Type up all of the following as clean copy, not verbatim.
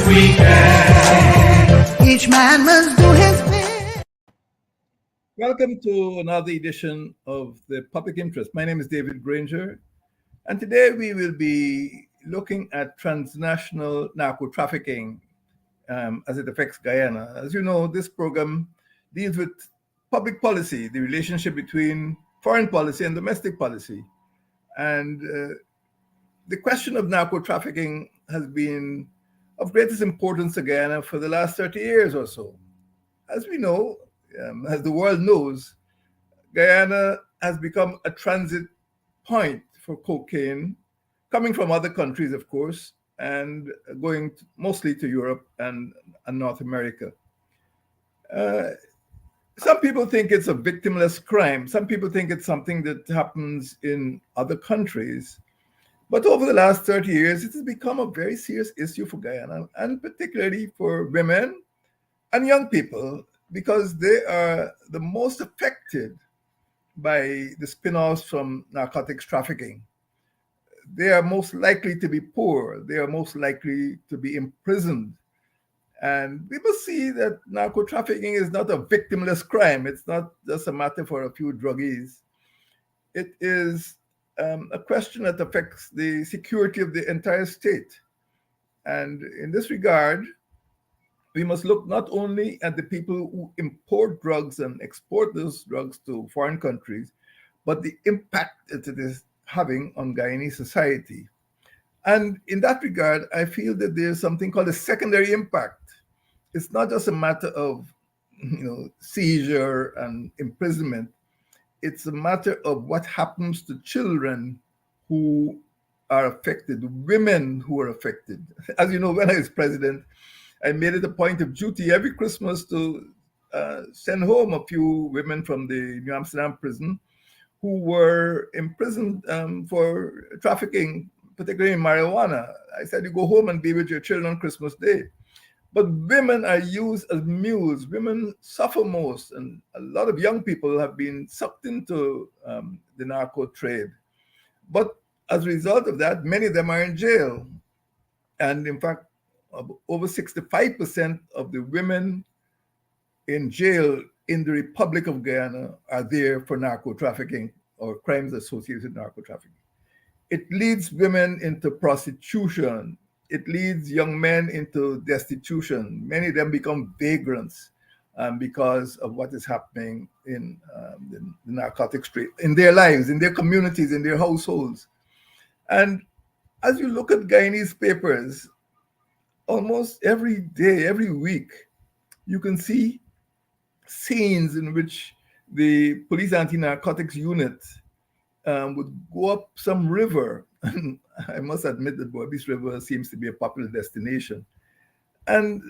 we can. Each man must do his bit. Welcome to another edition of the Public Interest. My name is David Granger, and today we will be looking at transnational narco-trafficking as it affects Guyana. As you know, this program deals with public policy, the relationship between foreign policy and domestic policy. And the question of narco-trafficking has been of greatest importance to Guyana for the last 30 years or so. As we know, as the world knows, Guyana has become a transit point for cocaine, coming from other countries, of course, and going mostly to Europe and North America. Some people think it's a victimless crime. Some people think it's something that happens in other countries. But over the last 30 years, it has become a very serious issue for Guyana, and particularly for women and young people, because they are the most affected by the spin-offs from narcotics trafficking. They are most likely to be poor. They are most likely to be imprisoned. And we must see that narco-trafficking is not a victimless crime. It's not just a matter for a few druggies. It is a question that affects the security of the entire state. And in this regard, we must look not only at the people who import drugs and export those drugs to foreign countries, but the impact that it is having on Guyanese society. And in that regard, I feel that there's something called a secondary impact. It's not just a matter of seizure and imprisonment. It's a matter of what happens to children who are affected, women who are affected. As you know, when I was president, I made it a point of duty every Christmas to send home a few women from the New Amsterdam prison who were imprisoned for trafficking, particularly in marijuana. I said, you go home and be with your children on Christmas Day. But women are used as mules. Women suffer most, and a lot of young people have been sucked into the narco trade. But as a result of that, many of them are in jail. And in fact, over 65% of the women in jail in the Republic of Guyana are there for narco-trafficking or crimes associated with narco-trafficking. It leads women into prostitution. It leads young men into destitution. Many of them become vagrants because of what is happening in the narcotics trade, in their lives, in their communities, in their households. And as you look at Guyanese papers, almost every day, every week, you can see scenes in which the police anti-narcotics unit would go up some river. And I must admit that Borbis River seems to be a popular destination. And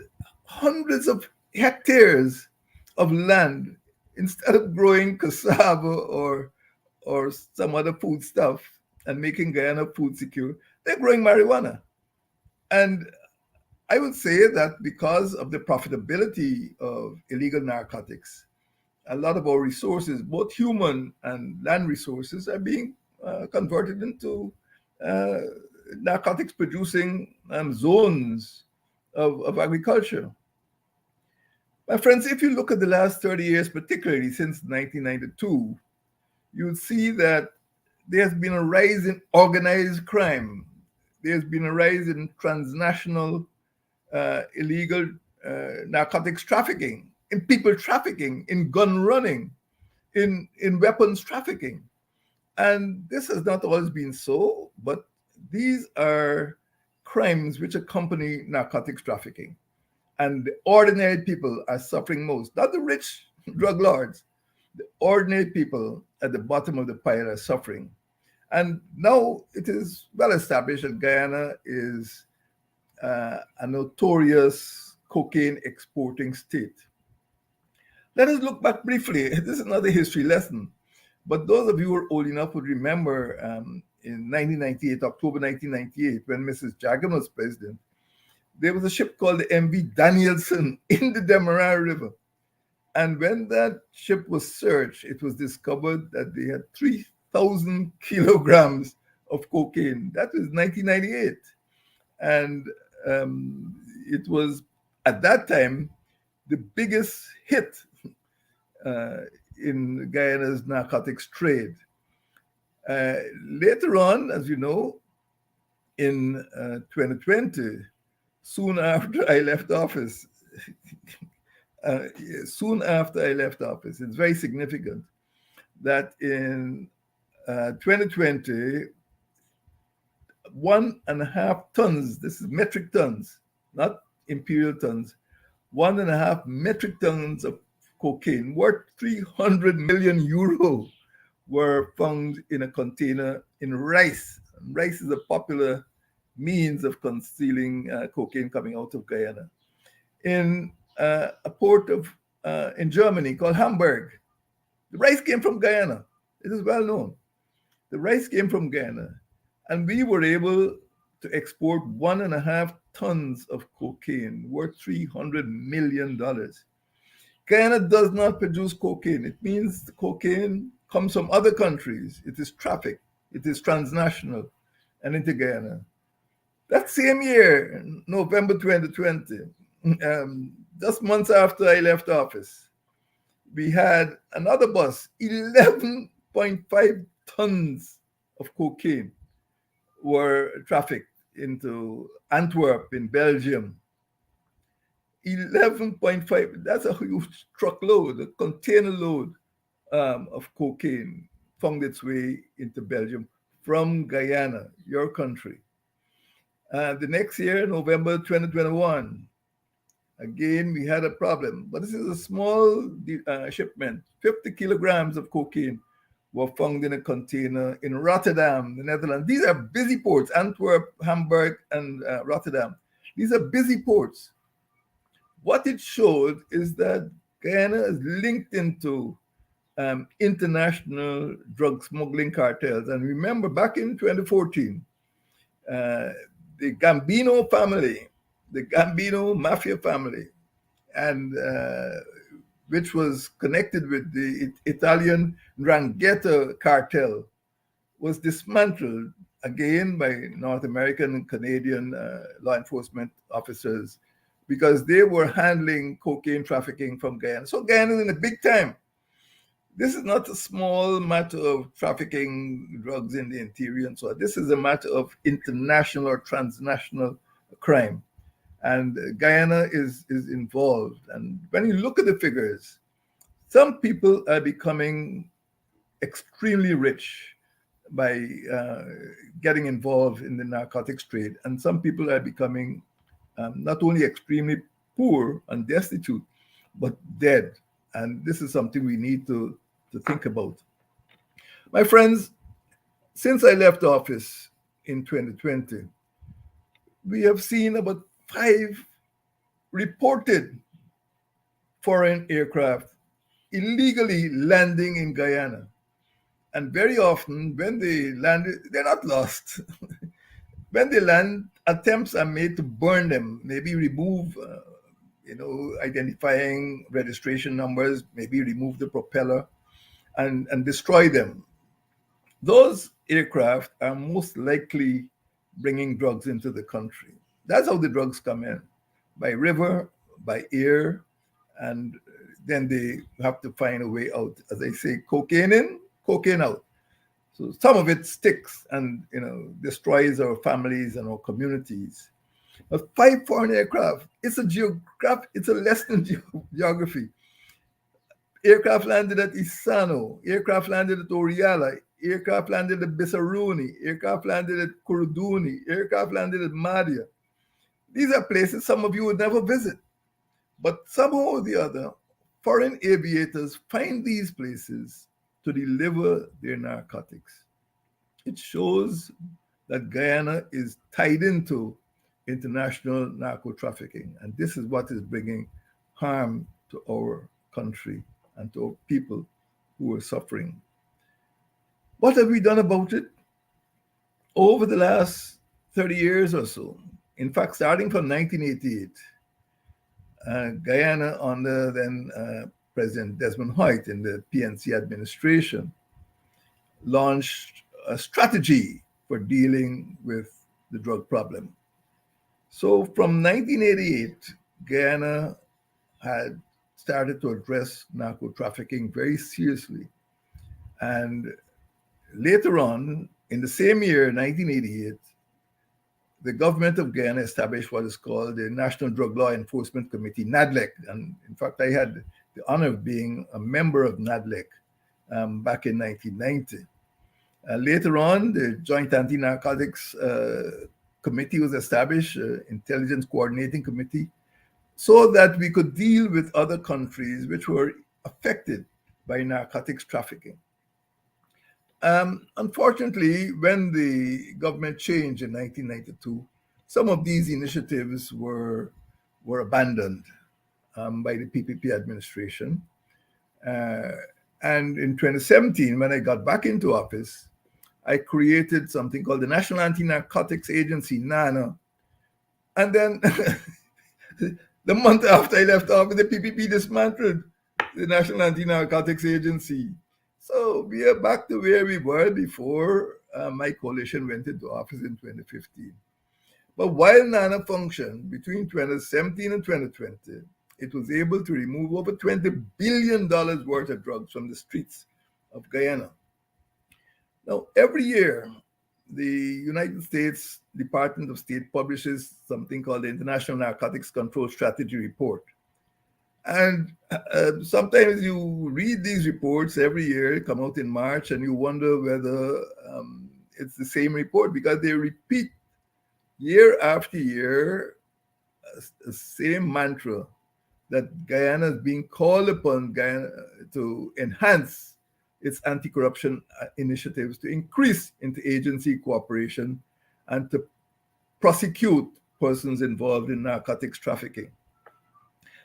hundreds of hectares of land, instead of growing cassava or some other food stuff and making Guyana food secure, they're growing marijuana. And I would say that because of the profitability of illegal narcotics, a lot of our resources, both human and land resources, are being converted into narcotics producing zones of agriculture. My friends, if you look at the last 30 years, particularly since 1992, you'll see that there's been a rise in organized crime. There's been a rise in transnational illegal narcotics trafficking, in people trafficking, in gun running, in weapons trafficking. And this has not always been so, but these are crimes which accompany narcotics trafficking. And the ordinary people are suffering most, not the rich drug lords. The ordinary people at the bottom of the pile are suffering. And now it is well established that Guyana is a notorious cocaine exporting state. Let us look back briefly. This is another history lesson. But those of you who are old enough would remember in 1998, October 1998, when Mrs. Jagan was president, there was a ship called the MV Danielson in the Demerara River. And when that ship was searched, it was discovered that they had 3,000 kilograms of cocaine. That was 1998. And it was at that time the biggest hit uh, in Guyana's narcotics trade. Later on, as you know, in 2020, soon after I left office, uh, soon after I left office, it's very significant that in 2020, 1.5 tons, this is metric tons, not imperial tons, 1.5 metric tons of cocaine worth 300 million euro were found in a container in rice. Rice is a popular means of concealing cocaine coming out of Guyana. In a port of in Germany called Hamburg, the rice came from Guyana. It is well known. The rice came from Guyana, and we were able to export 1.5 tons of cocaine worth $300 million. Guyana does not produce cocaine. It means the cocaine comes from other countries. It is trafficked. It is transnational and into Guyana. That same year, November 2020, just months after I left office, we had another bus, 11.5 tons of cocaine were trafficked into Antwerp in Belgium. 11.5, that's a huge truckload, a container load of cocaine found its way into Belgium from Guyana, your country. The next year, November 2021, again, we had a problem, but this is a small shipment. 50 kilograms of cocaine were found in a container in Rotterdam, the Netherlands. These are busy ports, Antwerp, Hamburg, and Rotterdam. These are busy ports. What it showed is that Guyana is linked into international drug smuggling cartels. And remember, back in 2014, the Gambino family, the Gambino mafia family, and which was connected with the Italian Ndrangheta cartel, was dismantled again by North American and Canadian law enforcement officers because they were handling cocaine trafficking from Guyana. So Guyana is in a big time. This is not a small matter of trafficking drugs in the interior and so on. This is a matter of international or transnational crime. And Guyana is involved. And when you look at the figures, some people are becoming extremely rich by getting involved in the narcotics trade. And some people are becoming not only extremely poor and destitute, but dead. And this is something we need to think about. My friends, since I left office in 2020, we have seen about 5 reported foreign aircraft illegally landing in Guyana. And very often, when they land, they're not lost. When they land, attempts are made to burn them, maybe remove, identifying registration numbers, maybe remove the propeller and destroy them. Those aircraft are most likely bringing drugs into the country. That's how the drugs come in, by river, by air, and then they have to find a way out. As I say, cocaine in, cocaine out. So some of it sticks and destroys our families and our communities. But 5 foreign aircraft, it's a lesson in geography. Aircraft landed at Isano, aircraft landed at Oriala, aircraft landed at Bisaruni, aircraft landed at Kuruduni, aircraft landed at Madia. These are places some of you would never visit. But somehow or the other, foreign aviators find these places to deliver their narcotics. It shows that Guyana is tied into international narco-trafficking. And this is what is bringing harm to our country and to our people who are suffering. What have we done about it? Over the last 30 years or so, in fact, starting from 1988, Guyana, under then President Desmond Hoyt in the PNC administration, launched a strategy for dealing with the drug problem. So from 1988, Guyana had started to address narco trafficking very seriously. And later on, in the same year, 1988, the government of Guyana established what is called the National Drug Law Enforcement Committee, NADLEC. And in fact, I had the honor of being a member of NADLEC back in 1990. Later on, the Joint Anti-Narcotics Committee was established, Intelligence Coordinating Committee, so that we could deal with other countries which were affected by narcotics trafficking. Unfortunately, when the government changed in 1992, some of these initiatives were abandoned by the PPP administration. Uh, and in 2017, when I got back into office, I created something called the National Anti-Narcotics Agency, NANA. And then the month after I left office, the PPP dismantled the National Anti-Narcotics Agency. So we are back to where we were before my coalition went into office in 2015. But while NANA functioned between 2017 and 2020, it was able to remove over $20 billion worth of drugs from the streets of Guyana. Now, every year, the United States Department of State publishes something called the International Narcotics Control Strategy Report. And sometimes you read these reports every year, come out in March, and you wonder whether it's the same report because they repeat year after year the same mantra that Guyana is being called upon Guyana to enhance its anti-corruption initiatives, to increase interagency cooperation, and to prosecute persons involved in narcotics trafficking.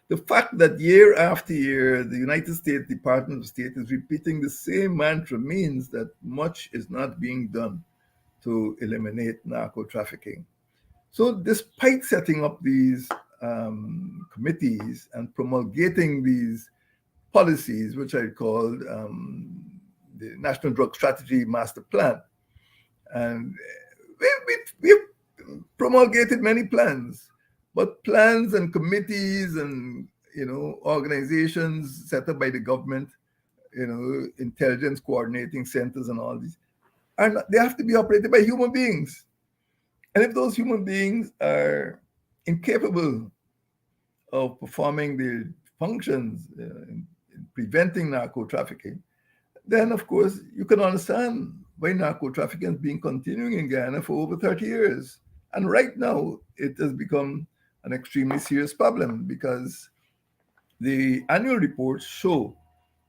The fact that year after year the United States Department of State is repeating the same mantra means that much is not being done to eliminate narco trafficking. So, despite setting up these committees and promulgating these policies, which I called the National Drug Strategy Master Plan, and we've promulgated many plans, but plans and committees and organizations set up by the government, intelligence coordinating centers and all these, and they have to be operated by human beings. And if those human beings are incapable of performing their functions in preventing narco trafficking, then of course you can understand why narco trafficking has been continuing in Guyana for over 30 years. And right now it has become an extremely serious problem because the annual reports show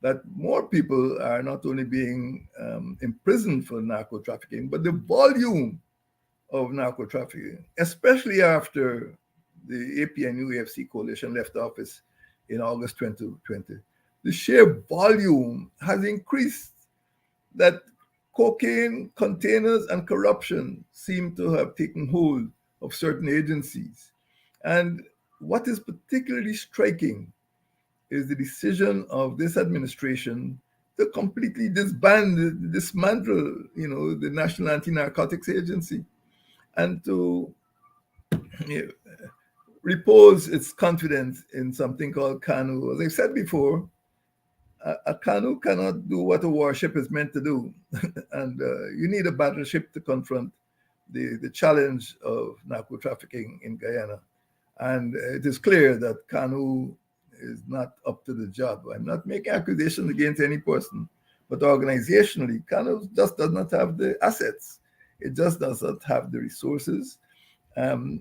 that more people are not only being imprisoned for narco trafficking, but the volume of narco trafficking, especially after the APNU-AFC coalition left office in August 2020. The sheer volume has increased, that cocaine containers and corruption seem to have taken hold of certain agencies. And what is particularly striking is the decision of this administration to completely dismantle, the National Anti-Narcotics Agency, and to repose its confidence in something called canoe. As I said before, a canoe cannot do what a warship is meant to do, and you need a battleship to confront the challenge of narco trafficking in Guyana. And it is clear that canoe is not up to the job. I'm not making accusations against any person, but organizationally, canoe just does not have the assets. It just does not have the resources. And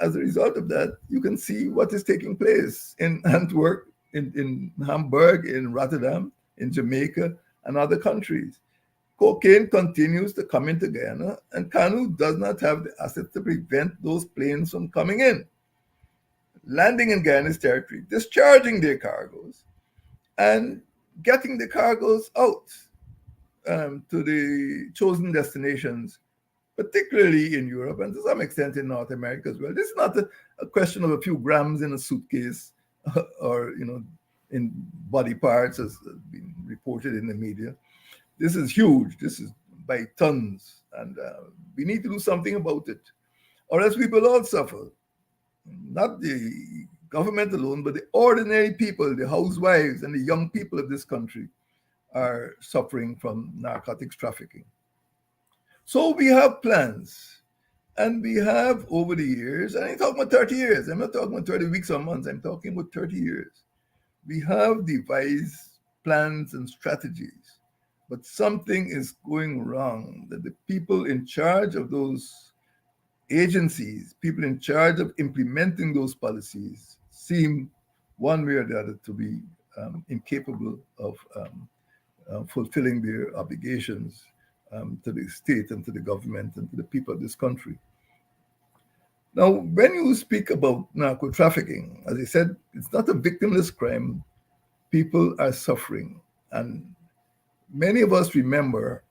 as a result of that, you can see what is taking place in Antwerp, in Hamburg, in Rotterdam, in Jamaica, and other countries. Cocaine continues to come into Guyana, and canoe does not have the assets to prevent those planes from coming in, landing in Guyana's territory, discharging their cargoes, and getting the cargoes out to the chosen destinations, particularly in Europe and to some extent in North America as well. This is not a question of a few grams in a suitcase or, in body parts as been reported in the media. This is huge. This is by tons. And we need to do something about it, or else we will all suffer. not the government alone, but the ordinary people, the housewives and the young people of this country are suffering from narcotics trafficking. So we have plans. And we have over the years, and I'm talking about 30 years, I'm not talking about 30 weeks or months, I'm talking about 30 years. We have devised plans and strategies, but something is going wrong that the people in charge of those agencies, people in charge of implementing those policies, seem one way or the other to be incapable of fulfilling their obligations to the state and to the government and to the people of this country. Now, when you speak about narco trafficking, as I said, it's not a victimless crime. People are suffering. And many of us remember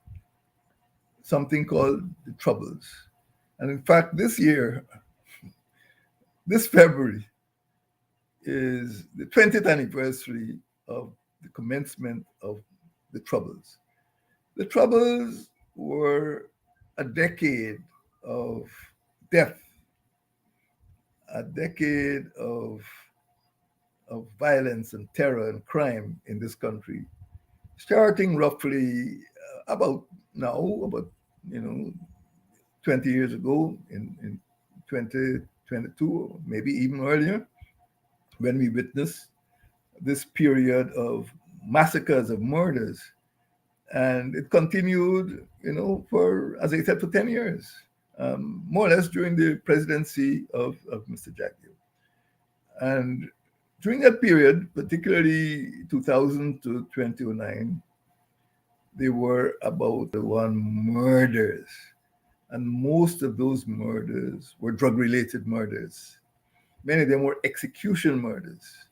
something called the Troubles. And in fact, this year, this February, is the 20th anniversary of the commencement of the Troubles. The Troubles were a decade of death, a decade of violence and terror and crime in this country, starting roughly about now, about you know 20 years ago in 2022, or maybe even earlier, when we witnessed this period of massacres, of murders. And it continued, for, as I said, for 10 years, more or less during the presidency of Mr. Jack Hill. And during that period, particularly 2000 to 2009, there were about 1 murders. And most of those murders were drug-related murders. Many of them were execution murders.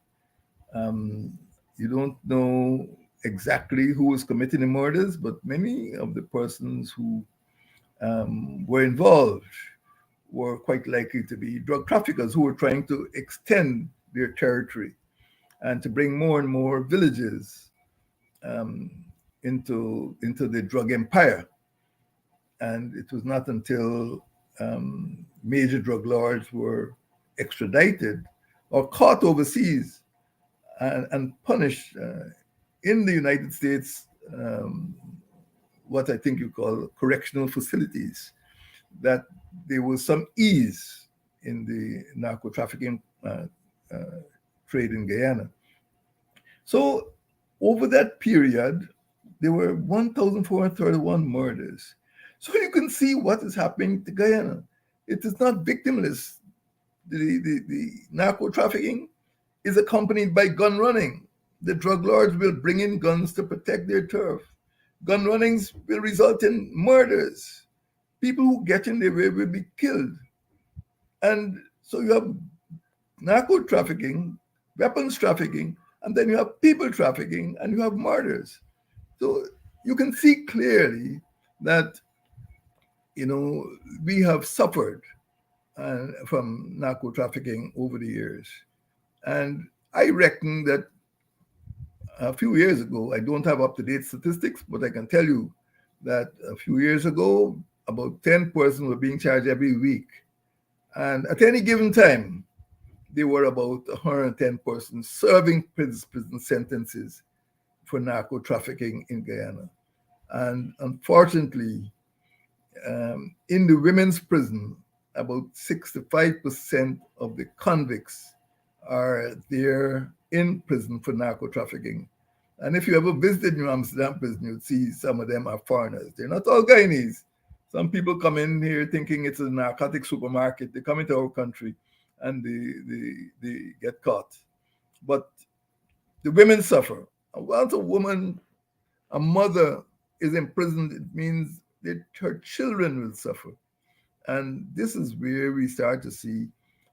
You don't know exactly who was committing the murders, but many of the persons who were involved were quite likely to be drug traffickers who were trying to extend their territory and to bring more and more villages into the drug empire. And it was not until major drug lords were extradited or caught overseas and punished in the United States, what I think you call correctional facilities, that there was some ease in the narco trafficking trade in Guyana. So over that period, there were 1,431 murders. So you can see what is happening to Guyana. It is not victimless. The narco trafficking is accompanied by gun running. The drug lords will bring in guns to protect their turf. Gun runnings will result in murders. People who get in their way will be killed. And so you have narco trafficking, weapons trafficking, and then you have people trafficking, and you have murders. So you can see clearly that, we have suffered from narco trafficking over the years. And I reckon that a few years ago, I don't have up-to-date statistics, but I can tell you that a few years ago, about 10 persons were being charged every week. And at any given time, there were about 110 persons serving prison sentences for narco trafficking in Guyana. And unfortunately, in the women's prison, about 65% of the convicts are there in prison for narco trafficking. And if you ever visited New Amsterdam prison, you'd see some of them are foreigners. They're not all Guyanese. Some people come in here thinking it's a narcotic supermarket. They come into our country and they get caught. But the women suffer. And once a woman, a mother, is imprisoned, it means that her children will suffer. And this is where we start to see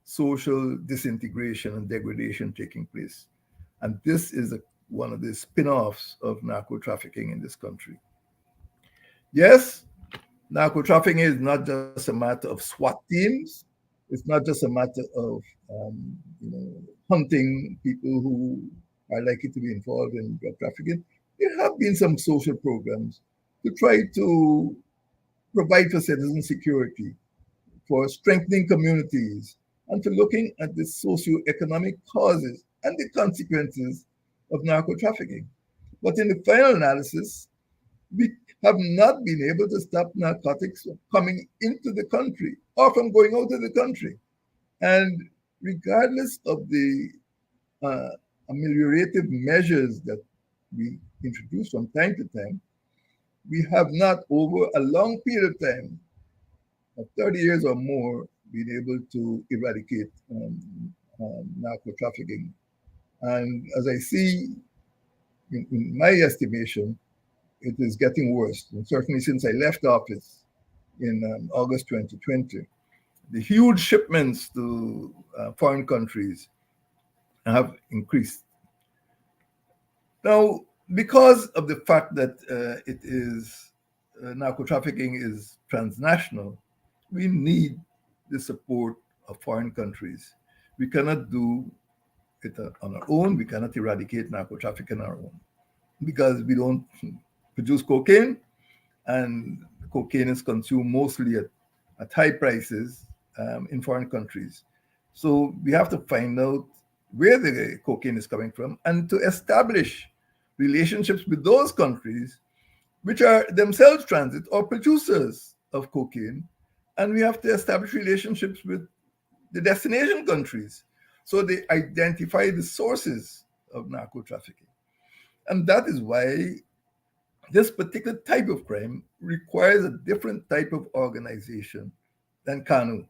social disintegration and degradation taking place. And this is one of the spin-offs of narco trafficking in this country. Yes, narco trafficking is not just a matter of SWAT teams. It's not just a matter of hunting people who are likely to be involved in drug trafficking. There have been some social programs to try to provide for citizen security, for strengthening communities, and to looking at the socio-economic causes and the consequences of narco trafficking. But in the final analysis, we have not been able to stop narcotics from coming into the country or from going out of the country. And regardless of the uh, ameliorative measures that we introduce from time to time, we have not, over a long period of time, of 30 years or more, been able to eradicate narco trafficking. And as I see, in my estimation, it is getting worse. And certainly since I left office in August 2020, the huge shipments to foreign countries have increased. Now, because of the fact that narco trafficking is transnational, we need the support of foreign countries. We cannot do it on our own. We cannot eradicate narco trafficking on our own because we don't produce cocaine, and cocaine is consumed mostly at high prices in foreign countries. So we have to find out where the cocaine is coming from and to establish relationships with those countries which are themselves transit or producers of cocaine. And we have to establish relationships with the destination countries so they identify the sources of narco trafficking. And that is why this particular type of crime requires a different type of organization than Kanu.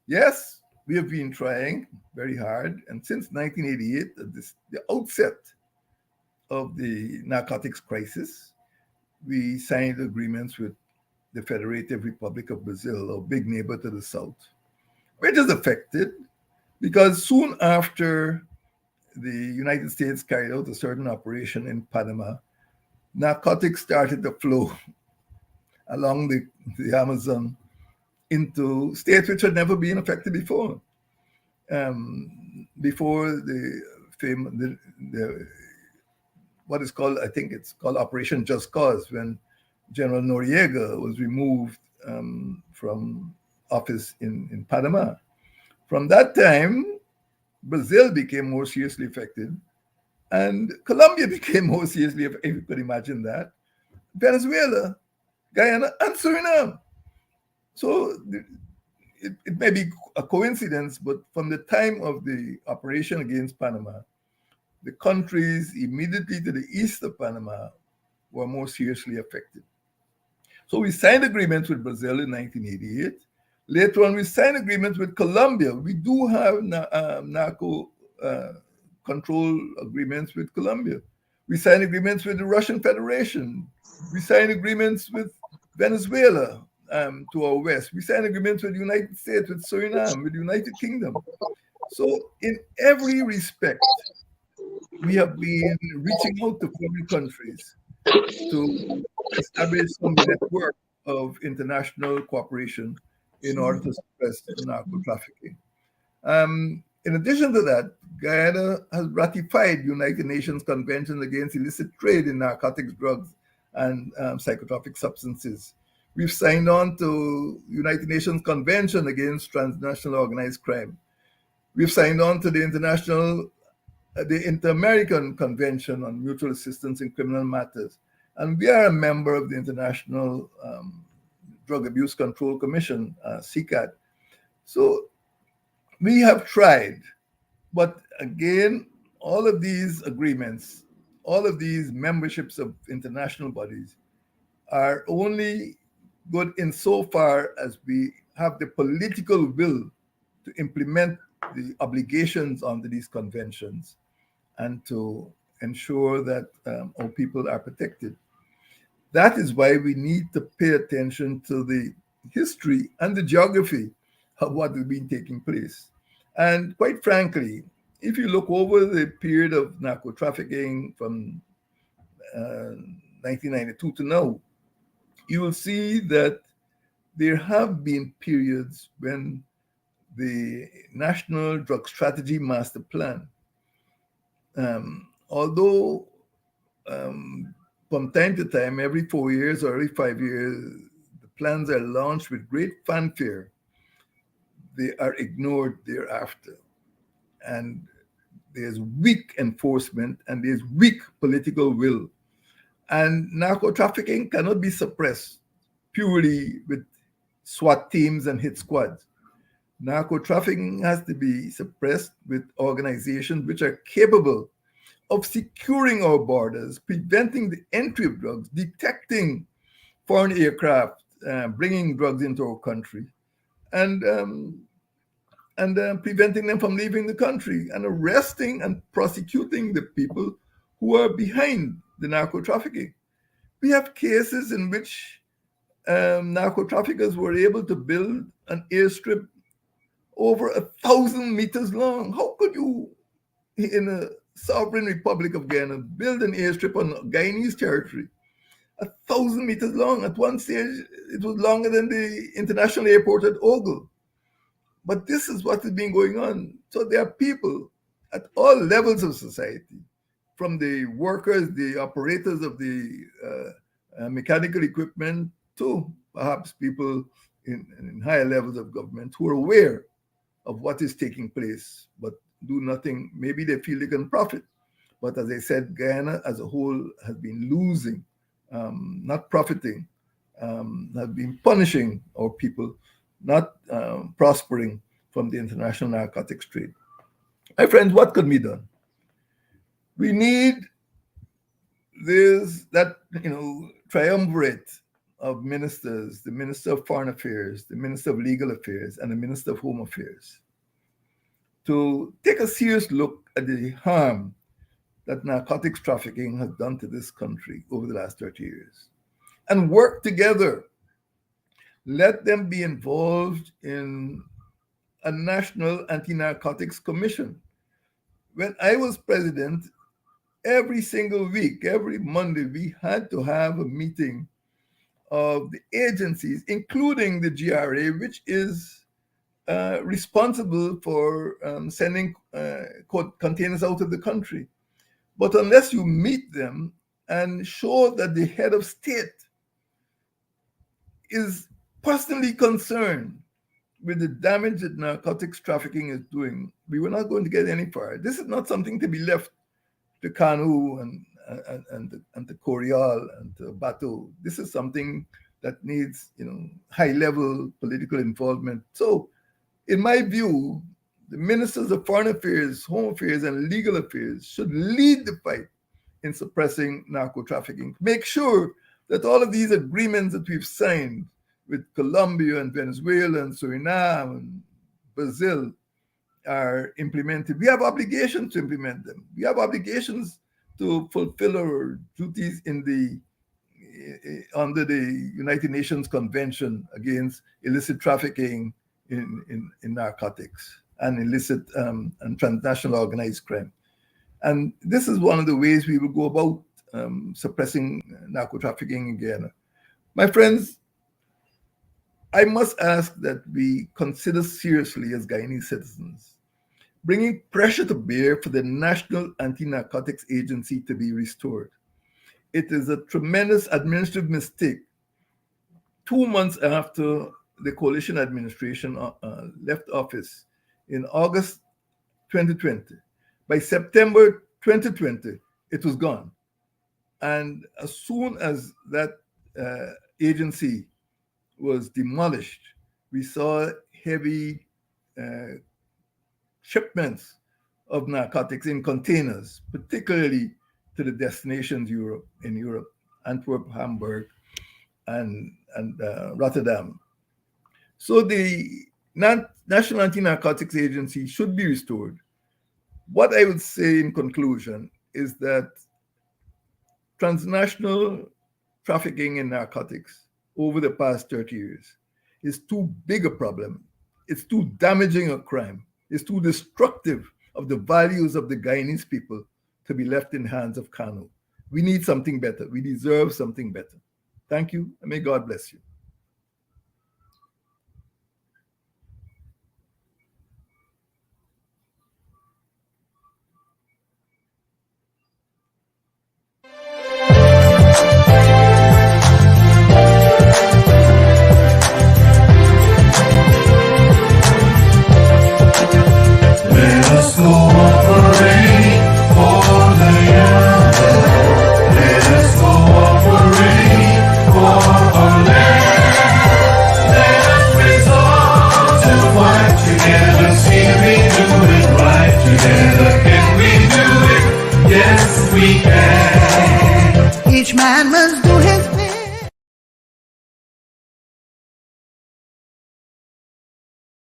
Yes, we have been trying very hard, and since 1988, at the outset of the narcotics crisis, we signed agreements with the Federative Republic of Brazil, a big neighbor to the south, which is affected because soon after the United States carried out a certain operation in Panama, narcotics started to flow along the Amazon into states which had never been affected before. Before the what is called, I think it's called Operation Just Cause, when General Noriega was removed from office in Panama. From that time, Brazil became more seriously affected, and Colombia became more seriously, if you could imagine that, Venezuela, Guyana, and Suriname. So it may be a coincidence, but from the time of the operation against Panama, the countries immediately to the east of Panama were more seriously affected. So we signed agreements with Brazil in 1988. Later on, we signed agreements with Colombia. We do have narco control agreements with Colombia. We signed agreements with the Russian Federation. We signed agreements with Venezuela to our west. We signed agreements with the United States, with Suriname, with the United Kingdom. So in every respect, we have been reaching out to foreign countries to establish some network of international cooperation in order to suppress narco trafficking. In addition to that, Guyana has ratified United Nations Convention against illicit trade in narcotics, drugs, and psychotropic substances. We've signed on to United Nations Convention against transnational organized crime. We've signed on to the Inter-American Convention on Mutual Assistance in Criminal Matters. And we are a member of the International Drug Abuse Control Commission, CCAT. So we have tried, but again, all of these agreements, all of these memberships of international bodies are only good insofar as we have the political will to implement the obligations under these conventions and to ensure that our people are protected. That is why we need to pay attention to the history and the geography of what has been taking place. And quite frankly, if you look over the period of narco trafficking from 1992 to now, you will see that there have been periods when the National Drug Strategy Master Plan, although from time to time, every 4 years or every 5 years, the plans are launched with great fanfare. they are ignored thereafter. And there's weak enforcement and there's weak political will. And narco trafficking cannot be suppressed purely with SWAT teams and hit squads. Narco trafficking has to be suppressed with organizations which are capable of securing our borders, preventing the entry of drugs, detecting foreign aircraft bringing drugs into our country, and preventing them from leaving the country, and arresting and prosecuting the people who are behind the narco trafficking. We have cases in which narco traffickers were able to build an airstrip over 1,000 meters long. How could you, in a sovereign republic of Guyana, build an airstrip on Guyanese territory 1,000 meters long? At one stage, it was longer than the international airport at Ogle. But this is what has been going on. So there are people at all levels of society, from the workers, the operators of the mechanical equipment, to perhaps people in higher levels of government who are aware of what is taking place, but do nothing. Maybe they feel they can profit. But as I said, Guyana as a whole has been losing, not profiting, has been punishing our people, not prospering from the international narcotics trade. My friends, what could be done? We need that triumvirate of ministers, the Minister of Foreign Affairs, the Minister of Legal Affairs, and the Minister of Home Affairs, to take a serious look at the harm that narcotics trafficking has done to this country over the last 30 years, and work together. Let them be involved in a national anti-narcotics commission. When I was president, every single week, every Monday, we had to have a meeting of the agencies, including the GRA, which is responsible for sending containers out of the country. But unless you meet them and show that the head of state is personally concerned with the damage that narcotics trafficking is doing, we were not going to get any far. This is not something to be left to Kanu and to Coriol and to Bato. This is something that needs, high-level political involvement. So, in my view, the ministers of foreign affairs, home affairs, and legal affairs should lead the fight in suppressing narco trafficking. Make sure that all of these agreements that we've signed with Colombia and Venezuela and Suriname and Brazil are implemented. We have obligations to implement them. We have obligations to fulfill our duties under the United Nations Convention against illicit trafficking in narcotics and illicit and transnational organized crime. And this is one of the ways we will go about suppressing narco trafficking in Guyana. My friends, I must ask that we consider seriously as Guyanese citizens bringing pressure to bear for the National Anti-Narcotics Agency to be restored. It is a tremendous administrative mistake 2 months after the coalition administration left office in August 2020. By September 2020, it was gone. And as soon as that agency was demolished, we saw heavy shipments of narcotics in containers, particularly to the destinations in Europe, Antwerp, Hamburg, and Rotterdam. So the National Anti-Narcotics Agency should be restored. What I would say in conclusion is that transnational trafficking in narcotics over the past 30 years is too big a problem. It's too damaging a crime. It's too destructive of the values of the Guyanese people to be left in the hands of Kanu. We need something better. We deserve something better. Thank you, and may God bless you. Each man must